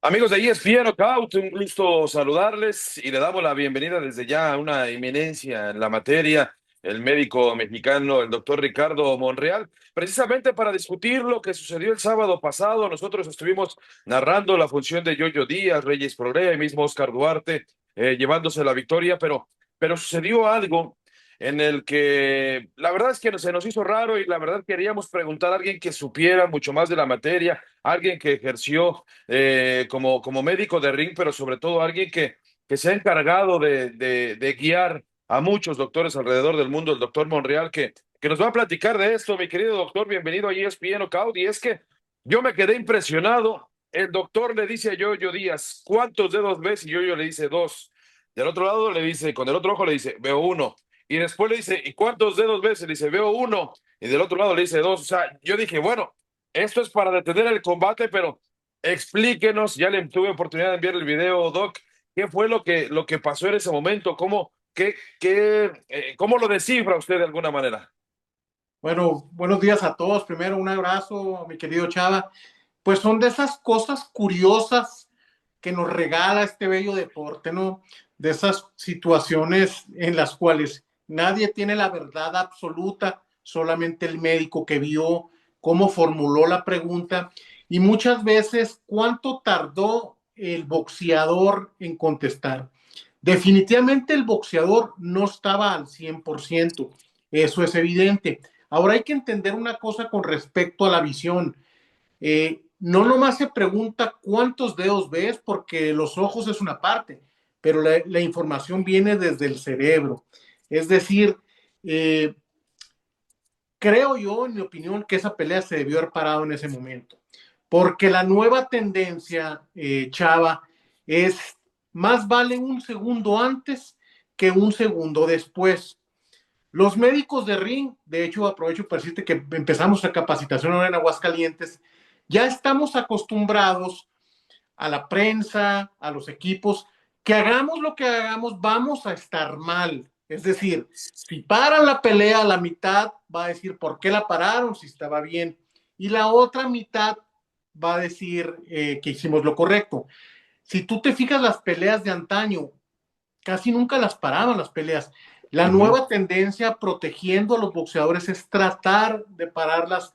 Amigos de ESPN Knockout, un gusto saludarles y le damos la bienvenida desde ya a una eminencia en la materia, el médico mexicano, el doctor Ricardo Monreal, precisamente para discutir lo que sucedió el sábado pasado. Nosotros estuvimos narrando la función de Yoyo Díaz, Reyes Progrea y mismo Oscar Duarte, llevándose la victoria, pero sucedió algo en el que la verdad es que se nos hizo raro y la verdad queríamos preguntar a alguien que supiera mucho más de la materia, alguien que ejerció como médico de ring, pero sobre todo alguien que se ha encargado de guiar a muchos doctores alrededor del mundo, el doctor Monreal, que nos va a platicar de esto. Mi querido doctor, bienvenido a ESPN Knockout. Y es que yo me quedé impresionado. El doctor le dice a Yoyo Díaz, ¿cuántos dedos ves? Y Yoyo le dice dos. Del otro lado le dice, con el otro ojo le dice, veo uno. Y después le dice, ¿y cuántos dedos ves? Y le dice, veo uno. Y del otro lado le dice dos. O sea, yo dije, bueno, esto es para detener el combate, pero explíquenos, ya le tuve oportunidad de enviar el video, Doc, ¿qué fue lo que pasó en ese momento? ¿Cómo lo descifra usted de alguna manera? Bueno, buenos días a todos. Primero, un abrazo, mi querido Chava. Pues son de esas cosas curiosas que nos regala este bello deporte, ¿no? De esas situaciones en las cuales nadie tiene la verdad absoluta, solamente el médico que vio cómo formuló la pregunta y muchas veces cuánto tardó el boxeador en contestar. Definitivamente el boxeador no estaba al 100%, eso es evidente. Ahora hay que entender una cosa con respecto a la visión. No nomás se pregunta cuántos dedos ves, porque los ojos es una parte, pero la información viene desde el cerebro. Es decir, eh, creo yo, en mi opinión, que esa pelea se debió haber parado en ese momento, porque la nueva tendencia, Chava, es más vale un segundo antes que un segundo después. Los médicos de ring, de hecho, aprovecho para decirte que empezamos la capacitación ahora en Aguascalientes, ya estamos acostumbrados a la prensa, a los equipos, que hagamos lo que hagamos, vamos a estar mal. Es decir, si paran la pelea a la mitad, va a decir por qué la pararon, si estaba bien. Y la otra mitad va a decir que hicimos lo correcto. Si tú te fijas las peleas de antaño, casi nunca las paraban las peleas. La Ujú. nueva tendencia protegiendo a los boxeadores es tratar de pararlas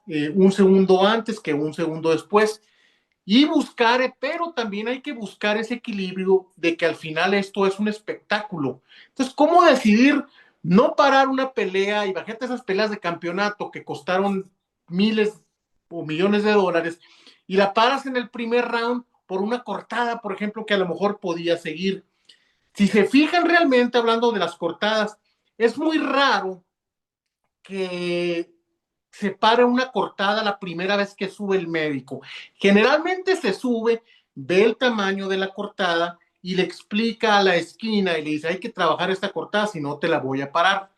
un segundo antes que un segundo después y buscar, pero también hay que buscar ese equilibrio de que al final esto es un espectáculo. Entonces, ¿cómo decidir no parar una pelea? Imagínate esas peleas de campeonato que costaron miles o millones de dólares y la paras en el primer round por una cortada, por ejemplo, que a lo mejor podía seguir. Si se fijan realmente, hablando de las cortadas, es muy raro que se para una cortada la primera vez que sube el médico. Generalmente se sube, ve el tamaño de la cortada y le explica a la esquina y le dice, hay que trabajar esta cortada, si no te la voy a parar.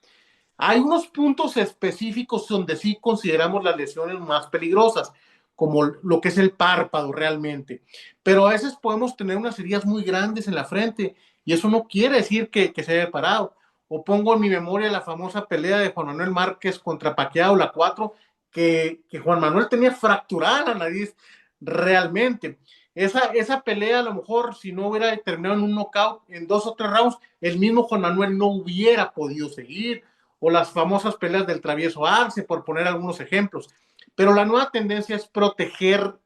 Hay unos puntos específicos donde sí consideramos las lesiones más peligrosas, como lo que es el párpado realmente. Pero a veces podemos tener unas heridas muy grandes en la frente y eso no quiere decir que se haya parado. O pongo en mi memoria la famosa pelea de Juan Manuel Márquez contra Pacquiao, la 4, que Juan Manuel tenía fracturada la nariz realmente. Esa pelea, a lo mejor, si no hubiera terminado en un knockout en 2 o 3 rounds, el mismo Juan Manuel no hubiera podido seguir, o las famosas peleas del travieso Arce, por poner algunos ejemplos. Pero la nueva tendencia es proteger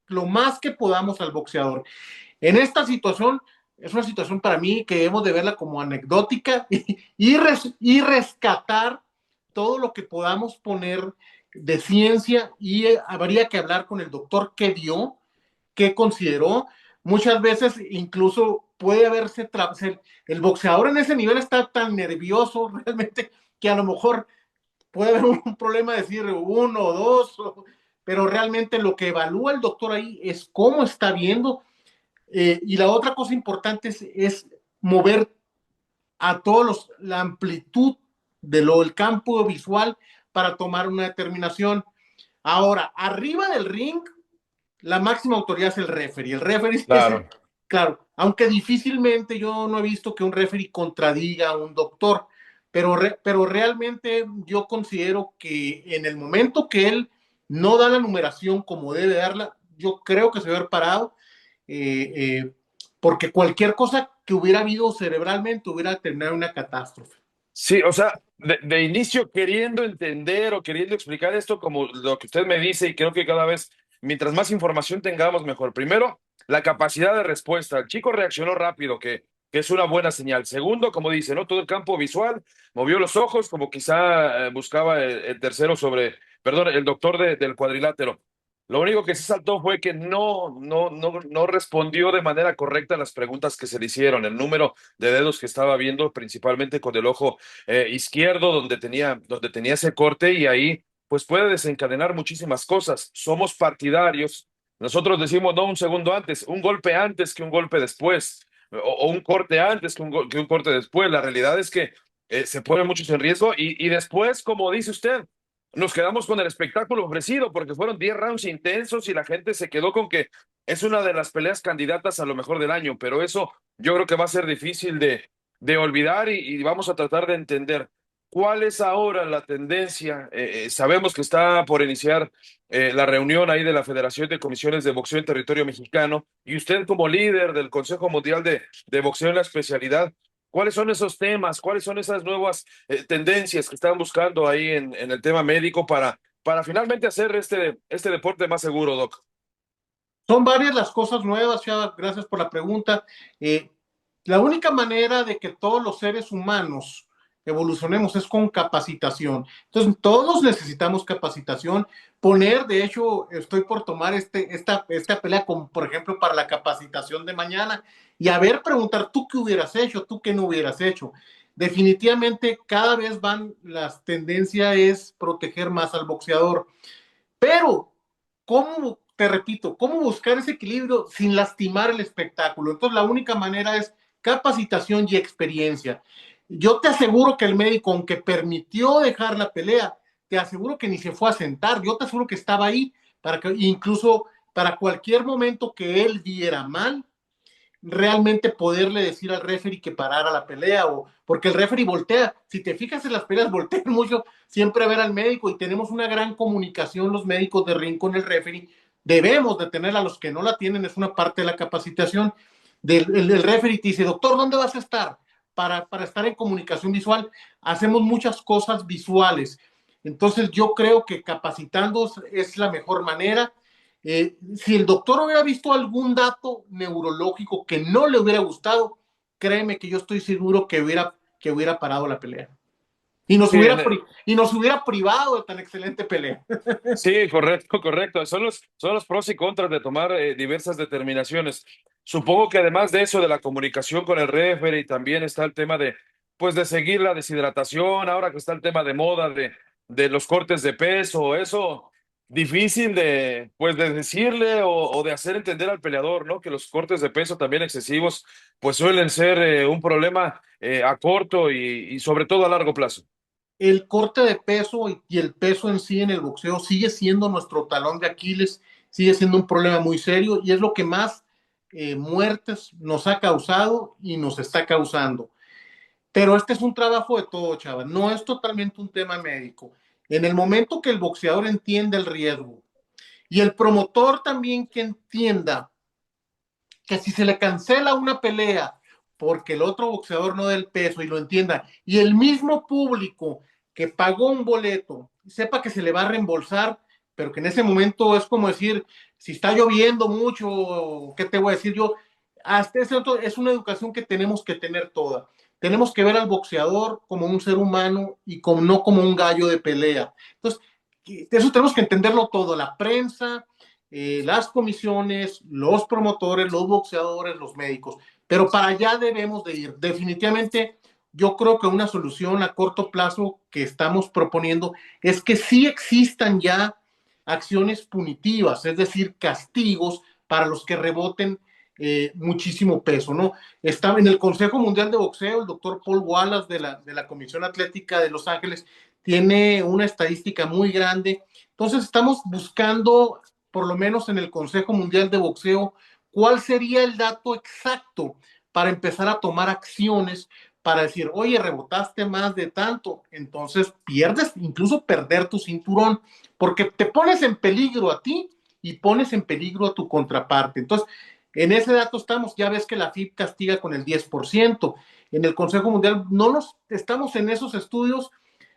lo más que podamos al boxeador. En esta situación, es una situación para mí que debemos de verla como anecdótica y rescatar todo lo que podamos poner de ciencia y habría que hablar con el doctor que dio, que consideró. Muchas veces incluso puede haberse, el boxeador en ese nivel está tan nervioso realmente que a lo mejor puede haber un problema de decir uno o dos, pero realmente lo que evalúa el doctor ahí es cómo está viendo. Y la otra cosa importante es mover a todos la amplitud del campo visual para tomar una determinación. Ahora, arriba del ring, la máxima autoridad es el referee. El referee es el, Claro. claro, aunque difícilmente yo no he visto que un referee contradiga a un doctor, pero realmente yo considero que en el momento que él no da la numeración como debe darla, yo creo que se debe haber parado eh, eh, porque cualquier cosa que hubiera habido cerebralmente hubiera terminado en una catástrofe. Sí, o sea, de inicio queriendo entender o queriendo explicar esto como lo que usted me dice y creo que cada vez, mientras más información tengamos, mejor. Primero, la capacidad de respuesta. El chico reaccionó rápido, que es una buena señal. Segundo, como dice, ¿no? Todo el campo visual, movió los ojos como quizá buscaba el tercero sobre, perdón, el doctor del cuadrilátero. Lo único que se saltó fue que no respondió de manera correcta a las preguntas que se le hicieron. El número de dedos que estaba viendo, principalmente con el ojo izquierdo, donde tenía ese corte, y ahí pues puede desencadenar muchísimas cosas. Somos partidarios. Nosotros decimos no un segundo antes, un golpe antes que un golpe después, o un corte antes que un corte después. La realidad es que se ponen muchos en riesgo y después, como dice usted, nos quedamos con el espectáculo ofrecido porque fueron 10 rounds intensos y la gente se quedó con que es una de las peleas candidatas a lo mejor del año, pero eso yo creo que va a ser difícil de olvidar y vamos a tratar de entender cuál es ahora la tendencia. Sabemos que está por iniciar la reunión ahí de la Federación de Comisiones de Boxeo en territorio mexicano y usted como líder del Consejo Mundial de Boxeo en la especialidad, ¿cuáles son esos temas? ¿Cuáles son esas nuevas tendencias que están buscando ahí en el tema médico para finalmente hacer este deporte más seguro, Doc? Son varias las cosas nuevas, Chava, gracias por la pregunta. Eh, la única manera de que todos los seres humanos evolucionemos es con capacitación. Entonces, todos necesitamos capacitación. Poner, de hecho, estoy por tomar esta pelea, como por ejemplo, para la capacitación de mañana y a ver, preguntar, ¿tú qué hubieras hecho? ¿Tú qué no hubieras hecho? Definitivamente, cada vez van, las tendencias es proteger más al boxeador. Pero, ¿cómo, te repito, cómo buscar ese equilibrio sin lastimar el espectáculo? Entonces, la única manera es capacitación y experiencia. Yo te aseguro que el médico, aunque permitió dejar la pelea, te aseguro que ni se fue a sentar. Yo te aseguro que estaba ahí para que incluso para cualquier momento que él viera mal, realmente poderle decir al referee que parara la pelea, o porque el referee voltea, si te fijas en las peleas voltean mucho siempre a ver al médico y tenemos una gran comunicación los médicos de ring con el referee, debemos de tener a los que no la tienen, es una parte de la capacitación el referee te dice, doctor, ¿dónde vas a estar? Para estar en comunicación visual, hacemos muchas cosas visuales, entonces yo creo que capacitando es la mejor manera. Si el doctor hubiera visto algún dato neurológico que no le hubiera gustado, créeme que yo estoy seguro que hubiera parado la pelea. Y nos Sí, hubiera, y nos hubiera privado de tan excelente pelea. sí, correcto, correcto. Son los pros y contras de tomar diversas determinaciones. Supongo que además de eso, de la comunicación con el referee, también está el tema pues, de seguir la deshidratación, ahora que está el tema de moda de los cortes de peso, eso difícil pues, de decirle o de hacer entender al peleador, ¿no? Que los cortes de peso también excesivos, pues suelen ser un problema a corto y sobre todo a largo plazo. El corte de peso y el peso en sí en el boxeo sigue siendo nuestro talón de Aquiles, sigue siendo un problema muy serio y es lo que más muertes nos ha causado y nos está causando. Pero este es un trabajo de todo, chaval. No es totalmente un tema médico. En el momento que el boxeador entiende el riesgo y el promotor también que entienda que si se le cancela una pelea porque el otro boxeador no da el peso y lo entienda, y el mismo público que pagó un boleto sepa que se le va a reembolsar, pero que en ese momento es como decir, si está lloviendo mucho, ¿qué te voy a decir yo? Hasta ese otro, es una educación que tenemos que tener toda. Tenemos que ver al boxeador como un ser humano y no como un gallo de pelea. Entonces, eso tenemos que entenderlo todo, la prensa, las comisiones, los promotores, los boxeadores, los médicos. Pero para allá debemos de ir. Definitivamente, yo creo que una solución a corto plazo que estamos proponiendo es que sí existan ya acciones punitivas, es decir, castigos para los que reboten muchísimo peso, ¿no? Está en el Consejo Mundial de Boxeo, el doctor Paul Wallace de la Comisión Atlética de Los Ángeles tiene una estadística muy grande. Entonces estamos buscando, por lo menos en el Consejo Mundial de Boxeo, cuál sería el dato exacto para empezar a tomar acciones para decir, oye, rebotaste más de tanto, entonces pierdes, incluso perder tu cinturón, porque te pones en peligro a ti y pones en peligro a tu contraparte. Entonces, En ese dato estamos, ya ves que la FIB castiga con el 10%. En el Consejo Mundial no nos estamos en esos estudios.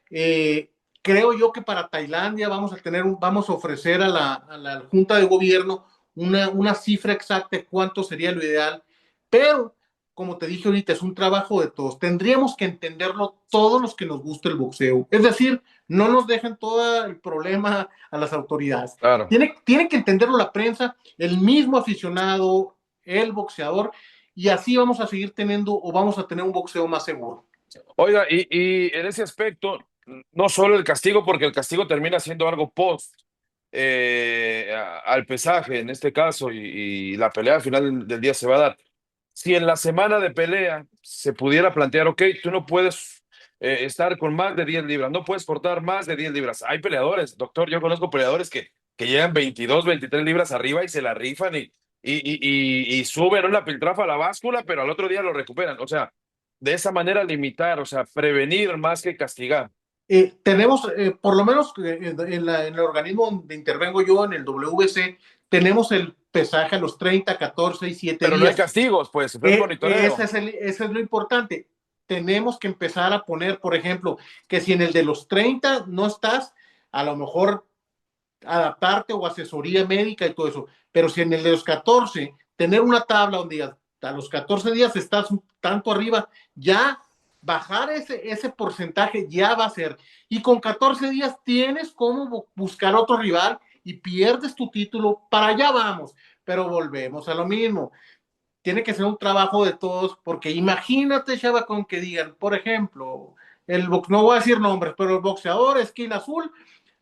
eh, Creo yo que para Tailandia vamos a ofrecer a la Junta de Gobierno una cifra exacta de cuánto sería lo ideal, pero como te dije ahorita, es un trabajo de todos. Tendríamos que entenderlo todos los que nos gusta el boxeo. Es decir, no nos dejen todo el problema a las autoridades. Claro. Tiene que entenderlo la prensa, el mismo aficionado, el boxeador, y así vamos a seguir teniendo o vamos a tener un boxeo más seguro. Oiga, y en ese aspecto, no solo el castigo, porque el castigo termina siendo algo post al pesaje en este caso, y la pelea al final del día se va a dar. Si en la semana de pelea se pudiera plantear, ok, tú no puedes estar con más de 10 libras, no puedes portar más de 10 libras. Hay peleadores, doctor, yo conozco peleadores que llegan 22, 23 libras arriba y se la rifan y suben una piltrafa a la báscula, pero al otro día lo recuperan. O sea, de esa manera limitar, o sea, prevenir más que castigar. Tenemos, por lo menos en el organismo donde intervengo yo, en el WC, tenemos el pesaje a los 30, 14 y 7 Pero no hay días. castigos, pues, no hay monitoreo. Ese es lo importante. Tenemos que empezar a poner, por ejemplo, que si en el de los 30 no estás, a lo mejor adaptarte o asesoría médica y todo eso. Pero si en el de los 14, tener una tabla donde a los 14 días estás tanto arriba, ya bajar ese porcentaje ya va a ser. Y con 14 días tienes cómo buscar otro rival y pierdes tu título, para allá vamos. Pero volvemos a lo mismo. Tiene que ser un trabajo de todos, porque imagínate, Chava, con que digan, por ejemplo, no voy a decir nombres, pero el boxeador esquina azul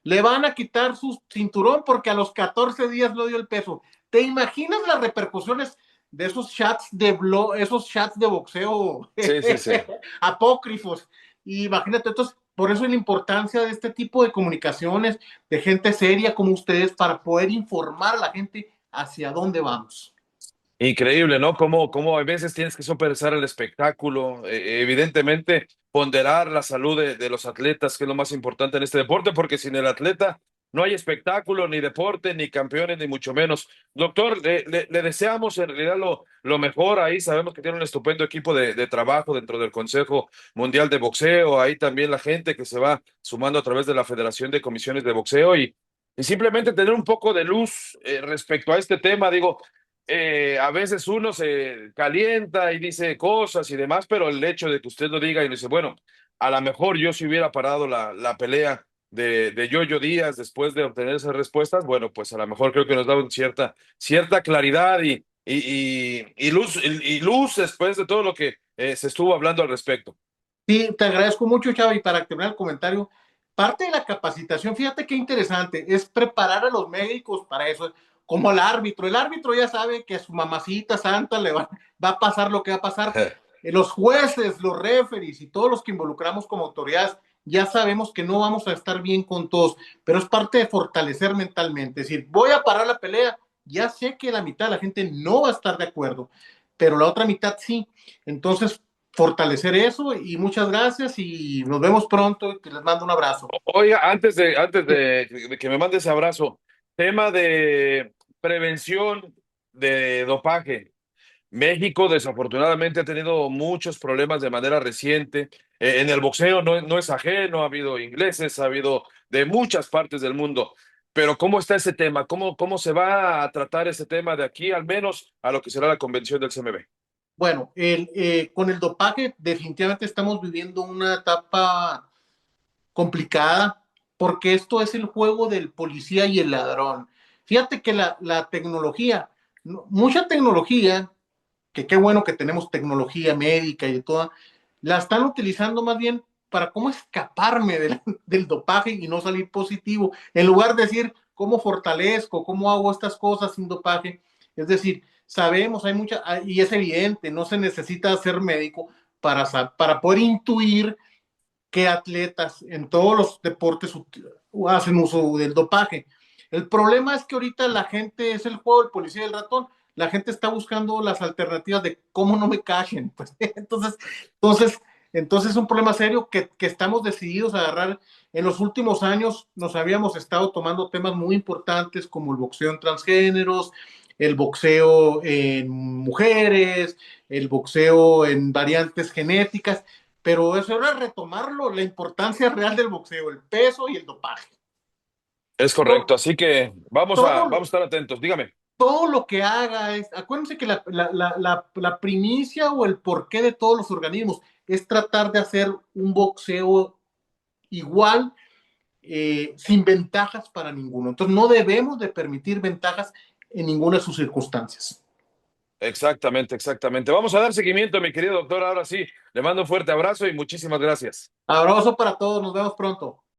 le van a quitar su cinturón porque a los 14 días lo dio el peso. ¿Te imaginas las repercusiones de esos chats de boxeo Sí, sí, sí. apócrifos? Y imagínate, entonces, por eso es la importancia de este tipo de comunicaciones, de gente seria como ustedes, para poder informar a la gente hacia dónde vamos. Increíble, ¿no? Cómo a veces tienes que sopesar el espectáculo, evidentemente ponderar la salud de los atletas, que es lo más importante en este deporte, porque sin el atleta no hay espectáculo, ni deporte, ni campeones, ni mucho menos. Doctor, le deseamos en realidad lo mejor ahí, sabemos que tiene un estupendo equipo de trabajo dentro del Consejo Mundial de Boxeo, ahí también la gente que se va sumando a través de la Federación de Comisiones de Boxeo y simplemente tener un poco de luz respecto a este tema, digo. A veces uno se calienta y dice cosas y demás, pero el hecho de que usted lo diga y dice, bueno, a lo mejor yo si hubiera parado la pelea de Yoyo Díaz después de obtener esas respuestas, bueno, pues a lo mejor creo que nos da cierta claridad y luz después de todo lo que se estuvo hablando al respecto. Sí, te agradezco mucho, Chava, y para terminar el comentario, parte de la capacitación, fíjate qué interesante, es preparar a los médicos para eso, como el árbitro. El árbitro ya sabe que a su mamacita santa va a pasar lo que va a pasar. Los jueces, los referees y todos los que involucramos como autoridades, ya sabemos que no vamos a estar bien con todos, pero es parte de fortalecer mentalmente. Es decir, voy a parar la pelea, ya sé que la mitad de la gente no va a estar de acuerdo, pero la otra mitad sí. Entonces, fortalecer eso, y muchas gracias y nos vemos pronto y les mando un abrazo. Oiga, antes de que me mande ese abrazo, tema de prevención de dopaje. México desafortunadamente ha tenido muchos problemas de manera reciente. En el boxeo no es ajeno, ha habido ingleses, ha habido de muchas partes del mundo. Pero ¿cómo está ese tema? ¿Cómo se va a tratar ese tema de aquí, al menos a lo que será la convención del CMB? Bueno, con el dopaje definitivamente estamos viviendo una etapa complicada, porque esto es el juego del policía y el ladrón. Fíjate que la tecnología, mucha tecnología, que qué bueno que tenemos tecnología médica y de toda, la están utilizando más bien para cómo escaparme del dopaje y no salir positivo, en lugar de decir cómo fortalezco, cómo hago estas cosas sin dopaje. Es decir, sabemos, hay mucha, y es evidente, no se necesita ser médico para poder intuir qué atletas en todos los deportes hacen uso del dopaje. El problema es que ahorita la gente, es el juego del policía y el ratón, la gente está buscando las alternativas de cómo no me cachen. Pues, entonces, entonces es un problema serio que estamos decididos a agarrar. En los últimos años nos habíamos estado tomando temas muy importantes como el boxeo en transgéneros, el boxeo en mujeres, el boxeo en variantes genéticas, pero eso era retomarlo, la importancia real del boxeo, el peso y el dopaje. Es correcto, Todo, así que vamos a todo, estar atentos. Dígame. todo lo que haga es, acuérdense que la primicia o el porqué de todos los organismos es tratar de hacer un boxeo igual, sin ventajas para ninguno. Entonces no debemos de permitir ventajas en ninguna de sus circunstancias. Exactamente, exactamente. Vamos a dar seguimiento, mi querido doctor. Ahora sí, le mando un fuerte abrazo y muchísimas gracias. Abrazo para todos, nos vemos pronto.